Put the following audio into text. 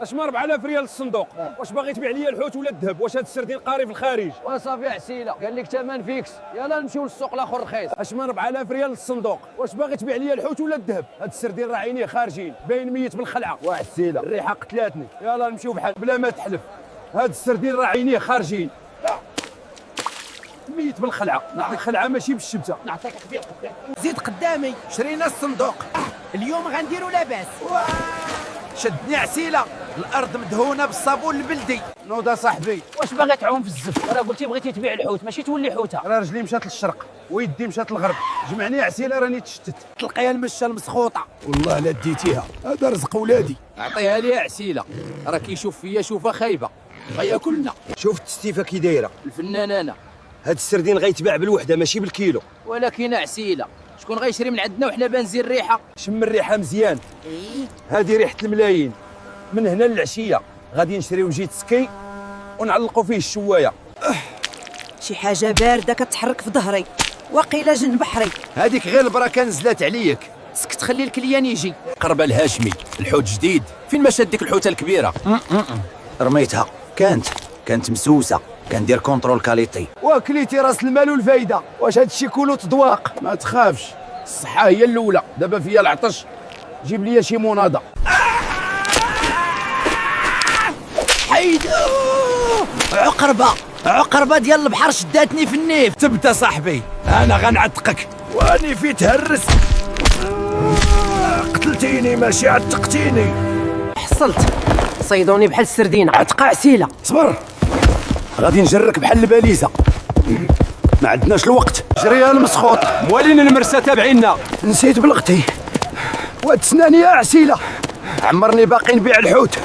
اش ما 4000 ريال الصندوق؟ واش باغي تبيع لي الحوت ولا الذهب؟ واش هاد السردين قاري في الخارج؟ وصافي عسيله قال لك ثمن فيكس، يلا نمشيو للسوق الاخر رخيص. اش ما 4000 ريال الصندوق؟ واش باغي تبيع لي الحوت ولا الذهب؟ هاد السردين راه عينيه خارجين باين ميت بالخلعه وعسيله الريحه قتلاتني. يلا نمشيو بحال بلا ما تحلف، هاد السردين راه عينيه خارجين ميت بالخلعه. نعطيك خلعه ماشي بالشبته. نعطيك كبير زيد قدامي. شرينا الصندوق اليوم غنديروا لاباس. شدني عسيله، الارض مدهونه بالصابون البلدي. نوضه صاحبي، واش باغي تعوم في الزف؟ راه قلتي بغيتي تبيع الحوت ماشي تولي حوته. راه رجلي مشات للشرق ويدي مشات للغرب، جمعني عسيله راني تشتت. تلقايها المشه المسخوطه. والله لا ديتيها، هذا رزق ولادي. اعطيها لي عسيله، راه كيشوف فيا شوفه خايبه غياكلنا. شوف التستيفه كي دايره. الفنان انا. هاد السردين غيتباع بالوحده ماشي بالكيلو. ولكن عسيله شكون غيشري من عندنا وحنا بانزين الريحه؟ شم الريحه مزيان. هذه ريحه الملايين. من هنا للعشيه غادي نشريو جيت سكي ونعلقوا فيه الشوايه. شي حاجه بارده كتحرك في ظهري، وقيله جن بحري. هذيك غير البركه نزلت عليك. سكت خلي الكليان يجي. قربه الهاشمي، الحوت جديد. فين مشات ديك الحوته الكبيره؟ رميتها، كانت مسوسه، كندير كونترول كاليتي. وكليتي راس المال والفايده. واش هاد الشيء كله تضواق؟ ما تخافش، الصحه هي الاولى، دابا فيا العطش. جيب لي شي مناضه. حيدو عقربه ديال البحر شداتني في النيف. تبت صاحبي، انا غنعتقك واني في تهرس. قتلتيني ماشي عتقتيني. حصلت صيدوني بحال السردينه. عتق عسيله. صبر، غادي نجرك بحال الباليزه. ما عندناش الوقت. جريها المسخوط، موالين المرسى تابعينا. نسيت بلغتي. واد سناني يا عسيله، عمرني باقي نبيع الحوت.